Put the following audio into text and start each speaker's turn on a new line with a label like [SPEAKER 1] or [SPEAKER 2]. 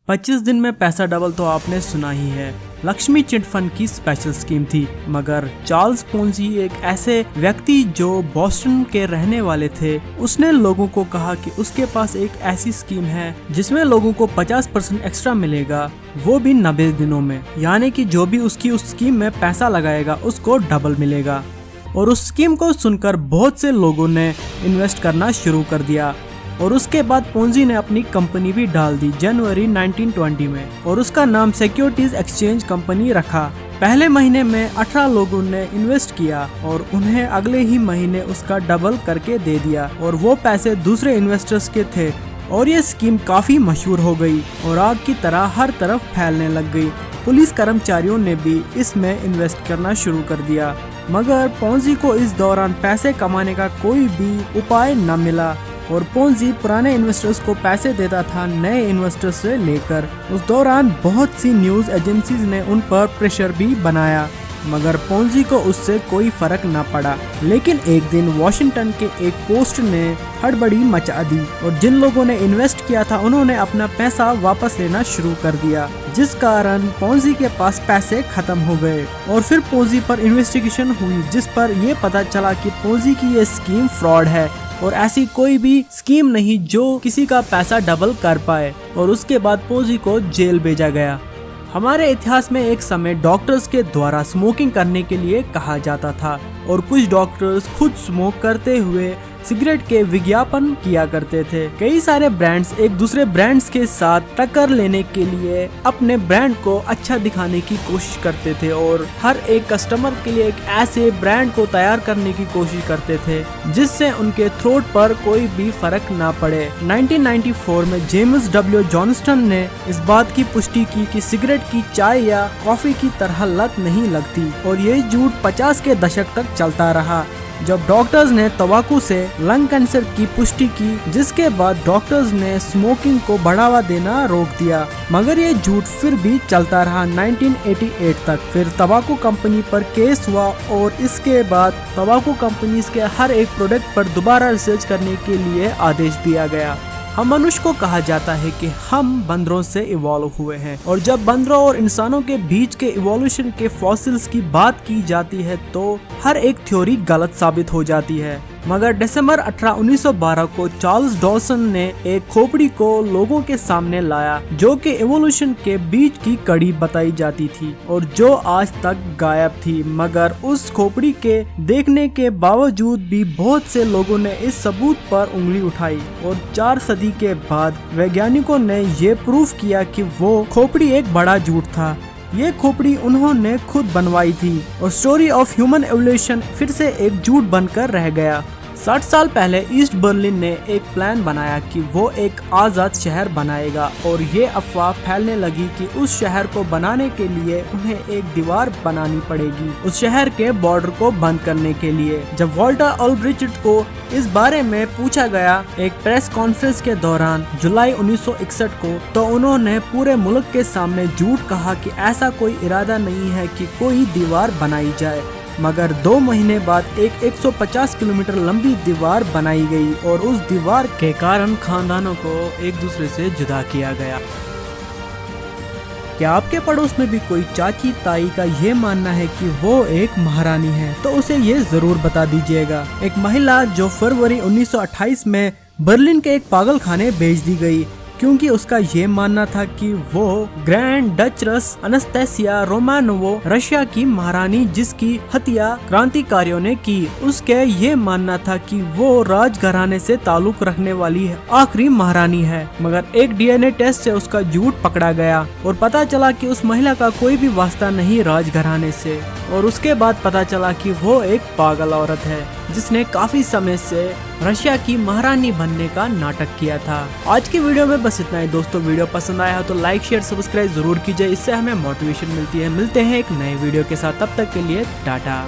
[SPEAKER 1] 25 दिन में पैसा डबल तो आपने सुना ही है। लक्ष्मी चिट फंड की स्पेशल स्कीम थी, मगर चार्ल्स पोंजी एक ऐसे व्यक्ति जो बोस्टन के रहने वाले थे, उसने लोगों को कहा कि उसके पास एक ऐसी स्कीम है जिसमें लोगों को 50% एक्स्ट्रा मिलेगा, वो भी 90 दिनों में। यानी कि जो भी उसकी उस स्कीम में पैसा लगाएगा उसको डबल मिलेगा। और उस स्कीम को सुनकर बहुत से लोगों ने इन्वेस्ट करना शुरू कर दिया। और उसके बाद पोंजी ने अपनी कंपनी भी डाल दी जनवरी 1920 में, और उसका नाम सिक्योरिटीज एक्सचेंज कंपनी रखा। पहले महीने में 18 लोगों ने इन्वेस्ट किया और उन्हें अगले ही महीने उसका डबल करके दे दिया, और वो पैसे दूसरे इन्वेस्टर्स के थे। और ये स्कीम काफी मशहूर हो गई और आग की तरह हर तरफ फैलने लग गई। पुलिस कर्मचारियों ने भी इसमें इन्वेस्ट करना शुरू कर दिया, मगर पोंजी को इस दौरान पैसे कमाने का कोई भी उपाय न मिला। और पोंजी पुराने इन्वेस्टर्स को पैसे देता था नए इन्वेस्टर्स से लेकर। उस दौरान बहुत सी न्यूज एजेंसीज ने उन पर प्रेशर भी बनाया, मगर पोंजी को उससे कोई फर्क न पड़ा। लेकिन एक दिन वॉशिंगटन के एक पोस्ट ने हड़बड़ी मचा दी, और जिन लोगों ने इन्वेस्ट किया था उन्होंने अपना पैसा वापस लेना शुरू कर दिया, जिस कारण पोंजी के पास पैसे खत्म हो गए। और फिर पोंजी पर इन्वेस्टिगेशन हुई, जिस पर यह पता चला कि पोंजी की ये स्कीम फ्रॉड है और ऐसी कोई भी स्कीम नहीं जो किसी का पैसा डबल कर पाए। और उसके बाद पोंजी को जेल भेजा गया। हमारे इतिहास में एक समय डॉक्टर्स के द्वारा स्मोकिंग करने के लिए कहा जाता था, और कुछ डॉक्टर्स खुद स्मोक करते हुए सिगरेट के विज्ञापन किया करते थे। कई सारे ब्रांड्स एक दूसरे ब्रांड्स के साथ टक्कर लेने के लिए अपने ब्रांड को अच्छा दिखाने की कोशिश करते थे, और हर एक कस्टमर के लिए एक ऐसे ब्रांड को तैयार करने की कोशिश करते थे जिससे उनके थ्रोट पर कोई भी फर्क ना पड़े। 1994 में जेम्स डब्ल्यू जॉनस्टन ने इस बात की पुष्टि की कि सिगरेट की चाय या कॉफी की तरह लत नहीं लगती, और ये झूठ 50 के दशक तक चलता रहा, जब डॉक्टर्स ने तंबाकू से लंग कैंसर की पुष्टि की, जिसके बाद डॉक्टर्स ने स्मोकिंग को बढ़ावा देना रोक दिया। मगर ये झूठ फिर भी चलता रहा 1988 तक। फिर तंबाकू कंपनी पर केस हुआ, और इसके बाद तंबाकू कंपनीज के हर एक प्रोडक्ट पर दोबारा रिसर्च करने के लिए आदेश दिया गया। हम मनुष्य को कहा जाता है कि हम बंदरों से इवॉल्व हुए हैं, और जब बंदरों और इंसानों के बीच के इवोल्यूशन के फॉसिल्स की बात की जाती है तो हर एक थ्योरी गलत साबित हो जाती है। मगर दिसंबर 18, 1912 को चार्ल्स डॉसन ने एक खोपड़ी को लोगों के सामने लाया, जो कि इवोल्यूशन के बीच की कड़ी बताई जाती थी और जो आज तक गायब थी। मगर उस खोपड़ी के देखने के बावजूद भी बहुत से लोगों ने इस सबूत पर उंगली उठाई, और 4 सदी के बाद वैज्ञानिकों ने ये प्रूफ किया कि वो खोपड़ी एक बड़ा झूठ था। ये खोपड़ी उन्होंने खुद बनवाई थी, और स्टोरी ऑफ ह्यूमन एवोल्यूशन फिर से एक झूठ बनकर रह गया। 60 साल पहले ईस्ट बर्लिन ने एक प्लान बनाया कि वो एक आज़ाद शहर बनाएगा, और ये अफवाह फैलने लगी कि उस शहर को बनाने के लिए उन्हें एक दीवार बनानी पड़ेगी उस शहर के बॉर्डर को बंद करने के लिए। जब वॉल्टर ऑल्ब्रिच को इस बारे में पूछा गया एक प्रेस कॉन्फ्रेंस के दौरान जुलाई 1961 को, तो उन्होंने पूरे मुल्क के सामने झूठ कहा कि ऐसा कोई इरादा नहीं है कि कोई दीवार बनाई जाए। मगर 2 महीने बाद एक 150 किलोमीटर लंबी दीवार बनाई गई, और उस दीवार के कारण खानदानों को एक दूसरे से जुदा किया गया। क्या आपके पड़ोस में भी कोई चाची ताई का ये मानना है कि वो एक महारानी है, तो उसे ये जरूर बता दीजिएगा। एक महिला जो फरवरी 1928 में बर्लिन के एक पागल खाने भेज दी गई, क्योंकि उसका ये मानना था कि वो ग्रैंड डचरस अनस्तेसिया रोमानोवो रशिया की महारानी जिसकी हत्या क्रांतिकारियों ने की, उसके ये मानना था कि वो राजघराने से ताल्लुक रखने वाली आखिरी महारानी है। मगर एक डीएनए टेस्ट से उसका झूठ पकड़ा गया, और पता चला कि उस महिला का कोई भी वास्ता नहीं राजघराने से। और उसके बाद पता चला कि वो एक पागल औरत है जिसने काफी समय से रशिया की महारानी बनने का नाटक किया था। आज की वीडियो में बस इतना ही दोस्तों। वीडियो पसंद आया हो तो लाइक शेयर सब्सक्राइब जरूर कीजिए, इससे हमें मोटिवेशन मिलती है। मिलते हैं एक नए वीडियो के साथ, तब तक के लिए टाटा।